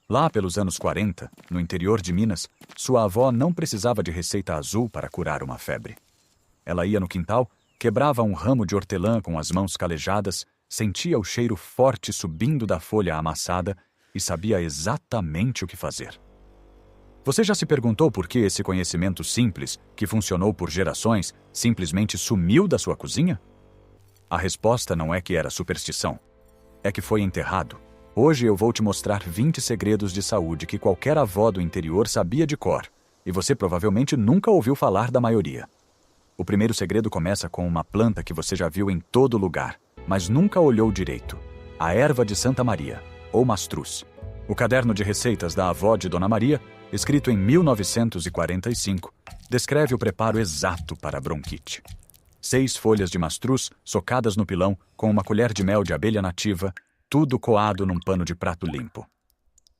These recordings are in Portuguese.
Lá pelos anos 40, no interior de Minas, sua avó não precisava de receita azul para curar uma febre. Ela ia no quintal, quebrava um ramo de hortelã com as mãos calejadas, sentia o cheiro forte subindo da folha amassada e sabia exatamente o que fazer. Você já se perguntou por que esse conhecimento simples, que funcionou por gerações, simplesmente sumiu da sua cozinha? A resposta não é que era superstição. É que foi enterrado. Hoje eu vou te mostrar 20 segredos de saúde que qualquer avó do interior sabia de cor, e você provavelmente nunca ouviu falar da maioria. O primeiro segredo começa com uma planta que você já viu em todo lugar, mas nunca olhou direito: a erva de Santa Maria, ou mastruz. O caderno de receitas da avó de Dona Maria, escrito em 1945, descreve o preparo exato para a bronquite. 6 folhas de mastruz socadas no pilão com uma colher de mel de abelha nativa, tudo coado num pano de prato limpo.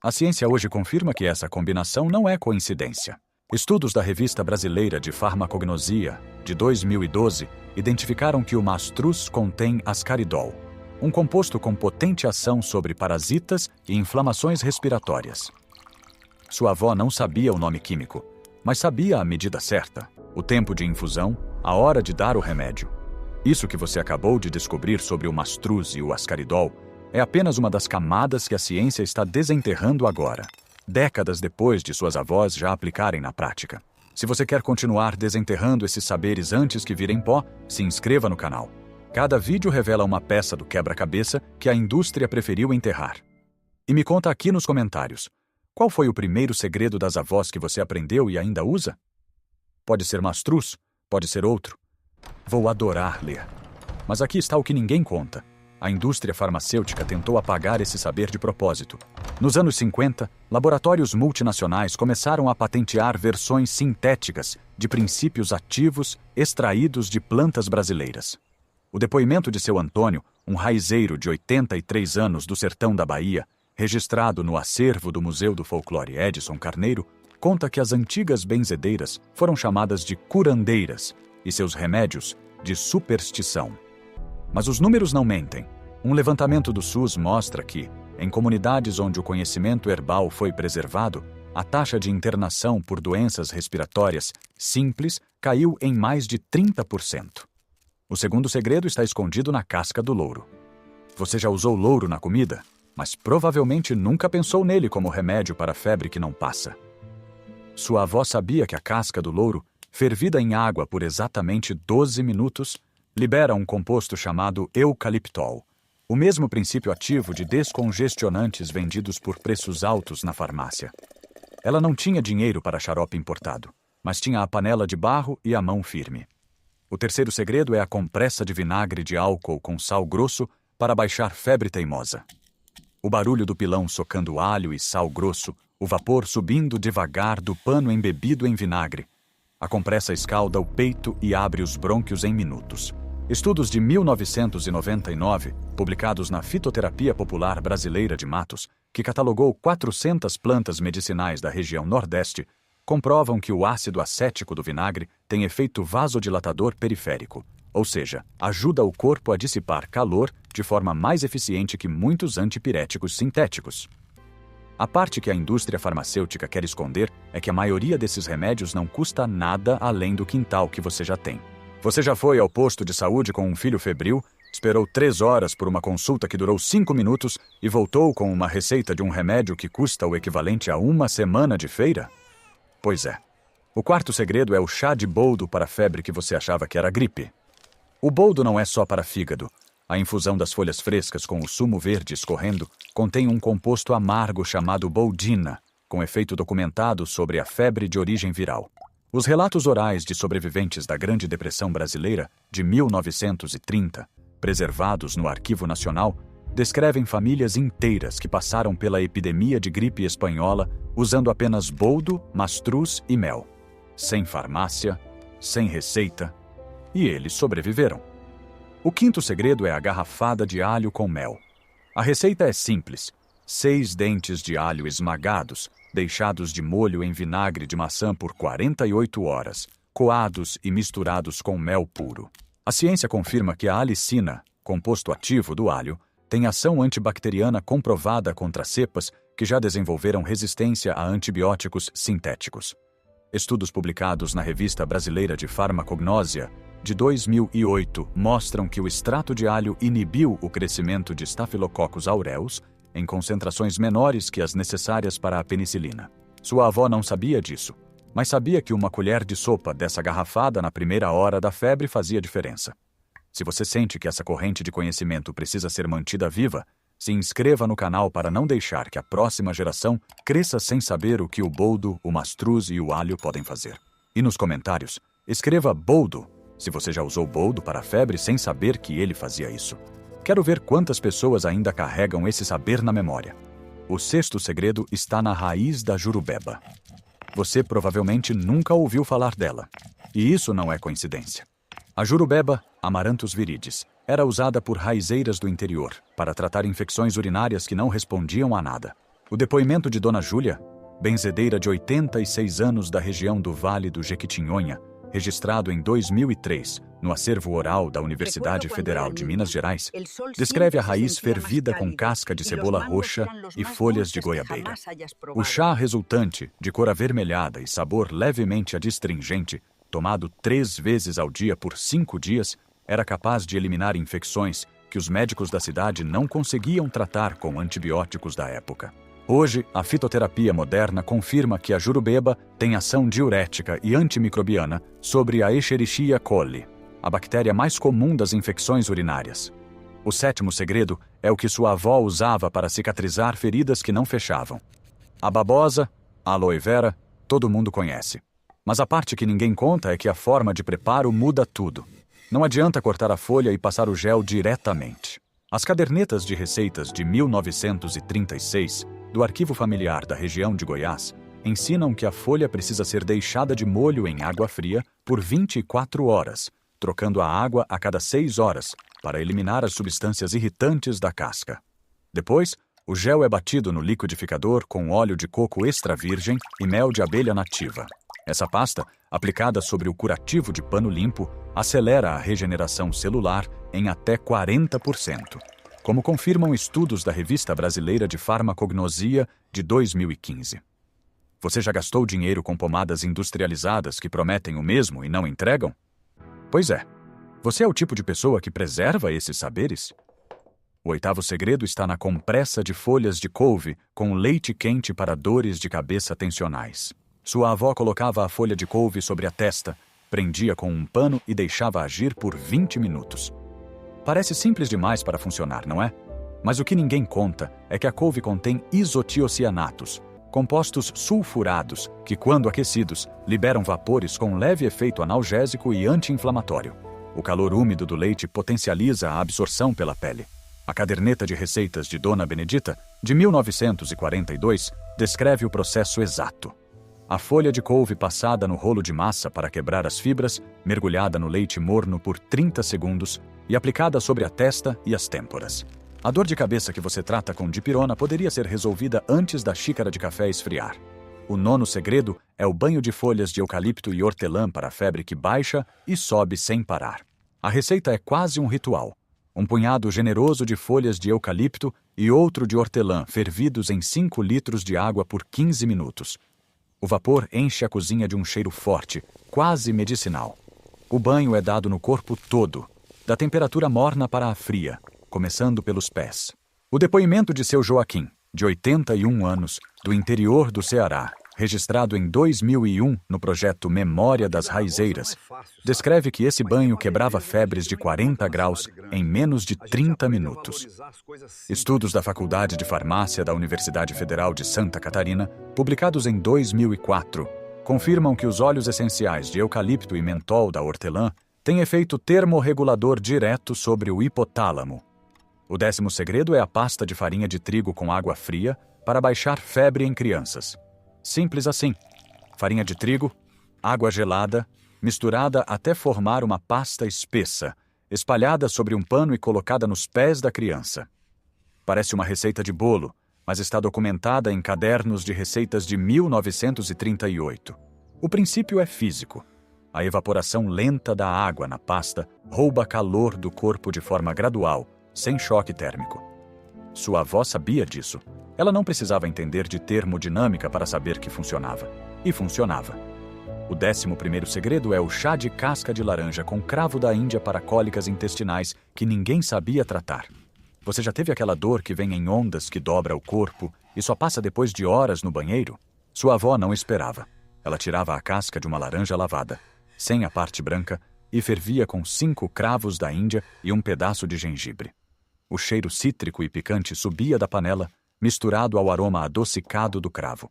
A ciência hoje confirma que essa combinação não é coincidência. Estudos da Revista Brasileira de Farmacognosia, de 2012, identificaram que o mastruz contém ascaridol, um composto com potente ação sobre parasitas e inflamações respiratórias. Sua avó não sabia o nome químico, mas sabia a medida certa, o tempo de infusão, a hora de dar o remédio. Isso que você acabou de descobrir sobre o mastruz e o ascaridol é apenas uma das camadas que a ciência está desenterrando agora, décadas depois de suas avós já aplicarem na prática. Se você quer continuar desenterrando esses saberes antes que virem pó, se inscreva no canal. Cada vídeo revela uma peça do quebra-cabeça que a indústria preferiu enterrar. E me conta aqui nos comentários, qual foi o primeiro segredo das avós que você aprendeu e ainda usa? Pode ser mastruz, pode ser outro. Vou adorar ler. Mas aqui está o que ninguém conta. A indústria farmacêutica tentou apagar esse saber de propósito. Nos anos 50, laboratórios multinacionais começaram a patentear versões sintéticas de princípios ativos extraídos de plantas brasileiras. O depoimento de seu Antônio, um raizeiro de 83 anos do sertão da Bahia, registrado no acervo do Museu do Folclore Edson Carneiro, conta que as antigas benzedeiras foram chamadas de curandeiras e seus remédios de superstição. Mas os números não mentem. Um levantamento do SUS mostra que, em comunidades onde o conhecimento herbal foi preservado, a taxa de internação por doenças respiratórias simples caiu em mais de 30%. O segundo segredo está escondido na casca do louro. Você já usou louro na comida, mas provavelmente nunca pensou nele como remédio para a febre que não passa. Sua avó sabia que a casca do louro, fervida em água por exatamente 12 minutos, libera um composto chamado eucaliptol, o mesmo princípio ativo de descongestionantes vendidos por preços altos na farmácia. Ela não tinha dinheiro para xarope importado, mas tinha a panela de barro e a mão firme. O terceiro segredo é a compressa de vinagre de álcool com sal grosso para baixar febre teimosa. O barulho do pilão socando alho e sal grosso, o vapor subindo devagar do pano embebido em vinagre. A compressa escalda o peito e abre os brônquios em minutos. Estudos de 1999, publicados na Fitoterapia Popular Brasileira de Matos, que catalogou 400 plantas medicinais da região Nordeste, comprovam que o ácido acético do vinagre tem efeito vasodilatador periférico, ou seja, ajuda o corpo a dissipar calor de forma mais eficiente que muitos antipiréticos sintéticos. A parte que a indústria farmacêutica quer esconder é que a maioria desses remédios não custa nada além do quintal que você já tem. Você já foi ao posto de saúde com um filho febril, esperou 3 horas por uma consulta que durou 5 minutos e voltou com uma receita de um remédio que custa o equivalente a 1 semana de feira? Pois é. O quarto segredo é o chá de boldo para a febre que você achava que era gripe. O boldo não é só para fígado. A infusão das folhas frescas com o sumo verde escorrendo contém um composto amargo chamado boldina, com efeito documentado sobre a febre de origem viral. Os relatos orais de sobreviventes da Grande Depressão Brasileira, de 1930, preservados no Arquivo Nacional, descrevem famílias inteiras que passaram pela epidemia de gripe espanhola usando apenas boldo, mastruz e mel. Sem farmácia, sem receita, e eles sobreviveram. O quinto segredo é a garrafada de alho com mel. A receita é simples: 6 dentes de alho esmagados, deixados de molho em vinagre de maçã por 48 horas, coados e misturados com mel puro. A ciência confirma que a alicina, composto ativo do alho, tem ação antibacteriana comprovada contra cepas que já desenvolveram resistência a antibióticos sintéticos. Estudos publicados na Revista Brasileira de Farmacognosia, de 2008, mostram que o extrato de alho inibiu o crescimento de Staphylococcus aureus em concentrações menores que as necessárias para a penicilina. Sua avó não sabia disso, mas sabia que uma colher de sopa dessa garrafada na primeira hora da febre fazia diferença. Se você sente que essa corrente de conhecimento precisa ser mantida viva, se inscreva no canal para não deixar que a próxima geração cresça sem saber o que o boldo, o mastruz e o alho podem fazer. E nos comentários, escreva boldo se você já usou boldo para a febre sem saber que ele fazia isso. Quero ver quantas pessoas ainda carregam esse saber na memória. O sexto segredo está na raiz da jurubeba. Você provavelmente nunca ouviu falar dela. E isso não é coincidência. A jurubeba, Amaranthus viridis, era usada por raizeiras do interior para tratar infecções urinárias que não respondiam a nada. O depoimento de Dona Júlia, benzedeira de 86 anos da região do Vale do Jequitinhonha, registrado em 2003 no acervo oral da Universidade Federal de Minas Gerais, descreve a raiz fervida com casca de cebola roxa e folhas de goiabeira. O chá resultante, de cor avermelhada e sabor levemente adstringente, tomado 3 vezes ao dia por 5 dias, era capaz de eliminar infecções que os médicos da cidade não conseguiam tratar com antibióticos da época. Hoje, a fitoterapia moderna confirma que a jurubeba tem ação diurética e antimicrobiana sobre a Escherichia coli, a bactéria mais comum das infecções urinárias. O sétimo segredo é o que sua avó usava para cicatrizar feridas que não fechavam. A babosa, a aloe vera, todo mundo conhece. Mas a parte que ninguém conta é que a forma de preparo muda tudo. Não adianta cortar a folha e passar o gel diretamente. As cadernetas de receitas de 1936, do Arquivo Familiar da região de Goiás, ensinam que a folha precisa ser deixada de molho em água fria por 24 horas, trocando a água a cada 6 horas, para eliminar as substâncias irritantes da casca. Depois, o gel é batido no liquidificador com óleo de coco extra virgem e mel de abelha nativa. Essa pasta, aplicada sobre o curativo de pano limpo, acelera a regeneração celular em até 40%, como confirmam estudos da Revista Brasileira de Farmacognosia de 2015. Você já gastou dinheiro com pomadas industrializadas que prometem o mesmo e não entregam? Pois é. Você é o tipo de pessoa que preserva esses saberes? O oitavo segredo está na compressa de folhas de couve com leite quente para dores de cabeça tensionais. Sua avó colocava a folha de couve sobre a testa, prendia com um pano e deixava agir por 20 minutos. Parece simples demais para funcionar, não é? Mas o que ninguém conta é que a couve contém isotiocianatos, compostos sulfurados que, quando aquecidos, liberam vapores com leve efeito analgésico e anti-inflamatório. O calor úmido do leite potencializa a absorção pela pele. A caderneta de receitas de Dona Benedita, de 1942, descreve o processo exato. A folha de couve passada no rolo de massa para quebrar as fibras, mergulhada no leite morno por 30 segundos e aplicada sobre a testa e as têmporas. A dor de cabeça que você trata com dipirona poderia ser resolvida antes da xícara de café esfriar. O nono segredo é o banho de folhas de eucalipto e hortelã para a febre que baixa e sobe sem parar. A receita é quase um ritual. Um punhado generoso de folhas de eucalipto e outro de hortelã fervidos em 5 litros de água por 15 minutos. O vapor enche a cozinha de um cheiro forte, quase medicinal. O banho é dado no corpo todo, da temperatura morna para a fria, começando pelos pés. O depoimento de seu Joaquim, de 81 anos, do interior do Ceará, registrado em 2001 no projeto Memória das Raizeiras, descreve que esse banho quebrava febres de 40 graus em menos de 30 minutos. Estudos da Faculdade de Farmácia da Universidade Federal de Santa Catarina, publicados em 2004, confirmam que os óleos essenciais de eucalipto e mentol da hortelã têm efeito termorregulador direto sobre o hipotálamo. O 10º segredo é a pasta de farinha de trigo com água fria para baixar febre em crianças. Simples assim. Farinha de trigo, água gelada, misturada até formar uma pasta espessa, espalhada sobre um pano e colocada nos pés da criança. Parece uma receita de bolo, mas está documentada em cadernos de receitas de 1938. O princípio é físico. A evaporação lenta da água na pasta rouba calor do corpo de forma gradual, sem choque térmico. Sua avó sabia disso, Ela não precisava entender de termodinâmica para saber que funcionava. E funcionava. O 11º segredo é o chá de casca de laranja com cravo da Índia para cólicas intestinais que ninguém sabia tratar. Você já teve aquela dor que vem em ondas que dobra o corpo e só passa depois de horas no banheiro? Sua avó não esperava. Ela tirava a casca de uma laranja lavada, sem a parte branca, e fervia com 5 cravos da Índia e um pedaço de gengibre. O cheiro cítrico e picante subia da panela, misturado ao aroma adocicado do cravo.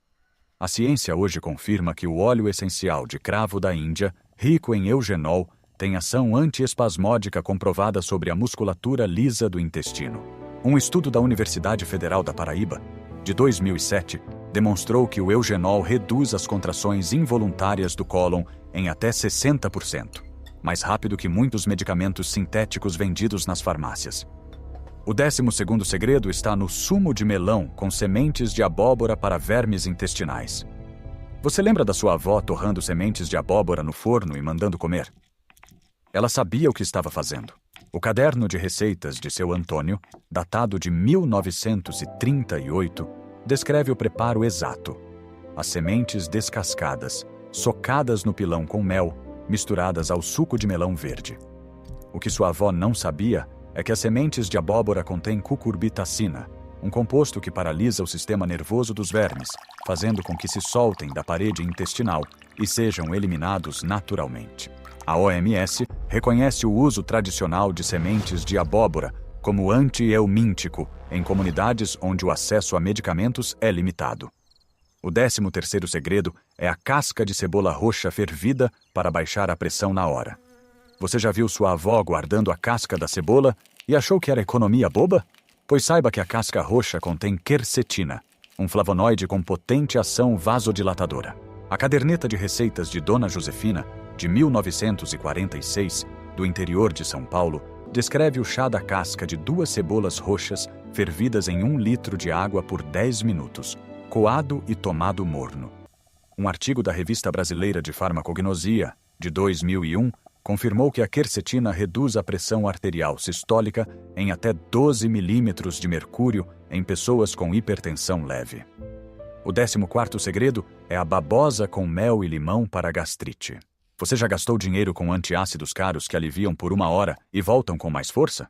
A ciência hoje confirma que o óleo essencial de cravo da Índia, rico em eugenol, tem ação antiespasmódica comprovada sobre a musculatura lisa do intestino. Um estudo da Universidade Federal da Paraíba, de 2007, demonstrou que o eugenol reduz as contrações involuntárias do cólon em até 60%, mais rápido que muitos medicamentos sintéticos vendidos nas farmácias. O 12º segredo está no sumo de melão com sementes de abóbora para vermes intestinais. Você lembra da sua avó torrando sementes de abóbora no forno e mandando comer? Ela sabia o que estava fazendo. O caderno de receitas de seu Antônio, datado de 1938, descreve o preparo exato. As sementes descascadas, socadas no pilão com mel, misturadas ao suco de melão verde. O que sua avó não sabia é que as sementes de abóbora contêm cucurbitacina, um composto que paralisa o sistema nervoso dos vermes, fazendo com que se soltem da parede intestinal e sejam eliminados naturalmente. A OMS reconhece o uso tradicional de sementes de abóbora como anti-helmíntico em comunidades onde o acesso a medicamentos é limitado. O 13º segredo é a casca de cebola roxa fervida para baixar a pressão na hora. Você já viu sua avó guardando a casca da cebola e achou que era economia boba? Pois saiba que a casca roxa contém quercetina, um flavonoide com potente ação vasodilatadora. A caderneta de receitas de Dona Josefina, de 1946, do interior de São Paulo, descreve o chá da casca de 2 cebolas roxas fervidas em 1 litro de água por 10 minutos, coado e tomado morno. Um artigo da Revista Brasileira de Farmacognosia, de 2001, confirmou que a quercetina reduz a pressão arterial sistólica em até 12 milímetros de mercúrio em pessoas com hipertensão leve. O 14º segredo é a babosa com mel e limão para gastrite. Você já gastou dinheiro com antiácidos caros que aliviam por 1 hora e voltam com mais força?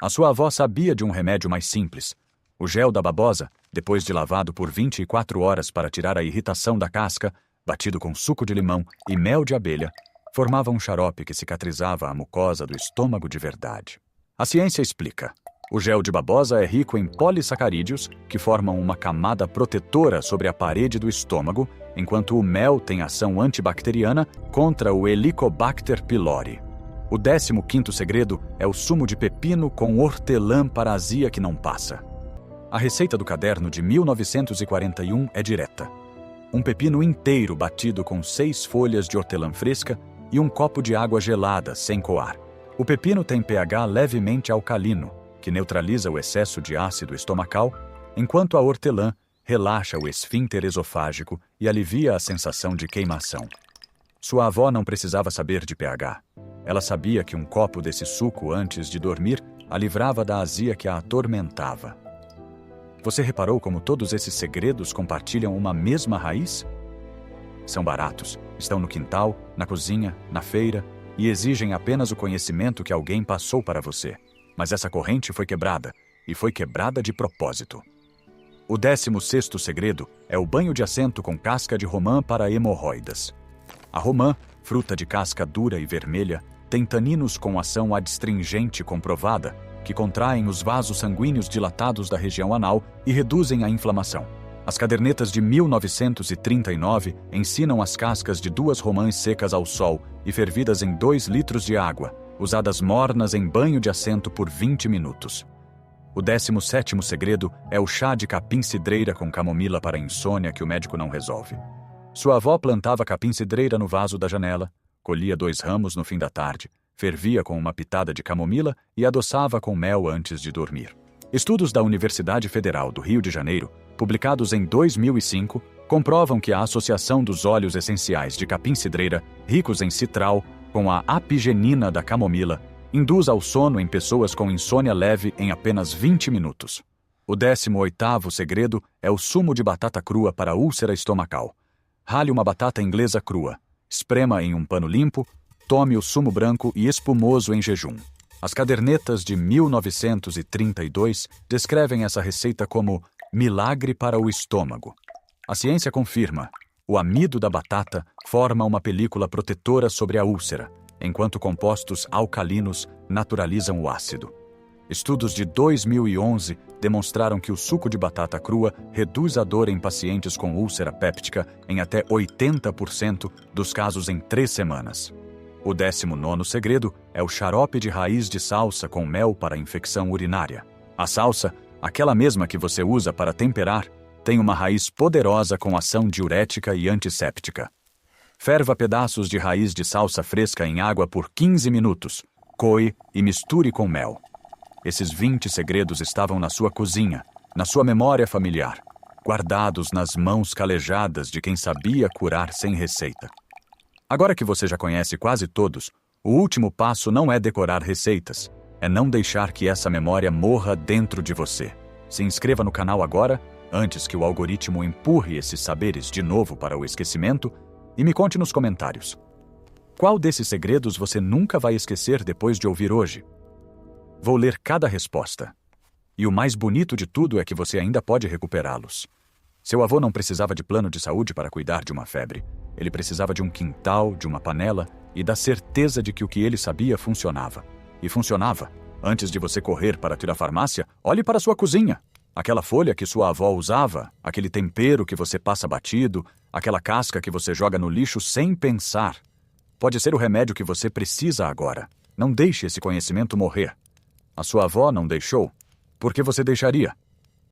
A sua avó sabia de um remédio mais simples. O gel da babosa, depois de lavado por 24 horas para tirar a irritação da casca, batido com suco de limão e mel de abelha, formava um xarope que cicatrizava a mucosa do estômago de verdade. A ciência explica. O gel de babosa é rico em polissacarídeos que formam uma camada protetora sobre a parede do estômago, enquanto o mel tem ação antibacteriana contra o Helicobacter pylori. O 15º segredo é o sumo de pepino com hortelã para azia que não passa. A receita do caderno de 1941 é direta. Um pepino inteiro batido com 6 folhas de hortelã fresca e um copo de água gelada sem coar. O pepino tem pH levemente alcalino, que neutraliza o excesso de ácido estomacal, enquanto a hortelã relaxa o esfíncter esofágico e alivia a sensação de queimação. Sua avó não precisava saber de pH. Ela sabia que um copo desse suco antes de dormir a livrava da azia que a atormentava. Você reparou como todos esses segredos compartilham uma mesma raiz? São baratos, estão no quintal, na cozinha, na feira e exigem apenas o conhecimento que alguém passou para você. Mas essa corrente foi quebrada, e foi quebrada de propósito. O 16º segredo é o banho de assento com casca de romã para hemorroidas. A romã, fruta de casca dura e vermelha, tem taninos com ação adstringente comprovada, que contraem os vasos sanguíneos dilatados da região anal e reduzem a inflamação. As cadernetas de 1939 ensinam as cascas de 2 romãs secas ao sol e fervidas em 2 litros de água, usadas mornas em banho de assento por 20 minutos. O 17º segredo é o chá de capim-cidreira com camomila para insônia que o médico não resolve. Sua avó plantava capim-cidreira no vaso da janela, colhia 2 ramos no fim da tarde, fervia com uma pitada de camomila e adoçava com mel antes de dormir. Estudos da Universidade Federal do Rio de Janeiro, publicados em 2005, comprovam que a associação dos óleos essenciais de capim-cidreira, ricos em citral, com a apigenina da camomila, induz ao sono em pessoas com insônia leve em apenas 20 minutos. O 18º segredo é o sumo de batata crua para úlcera estomacal. Rale uma batata inglesa crua. Esprema em um pano limpo, tome o sumo branco e espumoso em jejum. As cadernetas de 1932 descrevem essa receita como milagre para o estômago. A ciência confirma. O amido da batata forma uma película protetora sobre a úlcera, enquanto compostos alcalinos naturalizam o ácido. Estudos de 2011 demonstraram que o suco de batata crua reduz a dor em pacientes com úlcera péptica em até 80% dos casos em 3 semanas. O 19º segredo é o xarope de raiz de salsa com mel para infecção urinária. A salsa, aquela mesma que você usa para temperar, tem uma raiz poderosa com ação diurética e antisséptica. Ferva pedaços de raiz de salsa fresca em água por 15 minutos, coe e misture com mel. Esses 20 segredos estavam na sua cozinha, na sua memória familiar, guardados nas mãos calejadas de quem sabia curar sem receita. Agora que você já conhece quase todos, o último passo não é decorar receitas, é não deixar que essa memória morra dentro de você. Se inscreva no canal agora, antes que o algoritmo empurre esses saberes de novo para o esquecimento, e me conte nos comentários. Qual desses segredos você nunca vai esquecer depois de ouvir hoje? Vou ler cada resposta. E o mais bonito de tudo é que você ainda pode recuperá-los. Seu avô não precisava de plano de saúde para cuidar de uma febre. Ele precisava de um quintal, de uma panela e da certeza de que o que ele sabia funcionava. E funcionava. Antes de você correr para ir à farmácia, olhe para sua cozinha. Aquela folha que sua avó usava, aquele tempero que você passa batido, aquela casca que você joga no lixo sem pensar. Pode ser o remédio que você precisa agora. Não deixe esse conhecimento morrer. A sua avó não deixou. Por que você deixaria?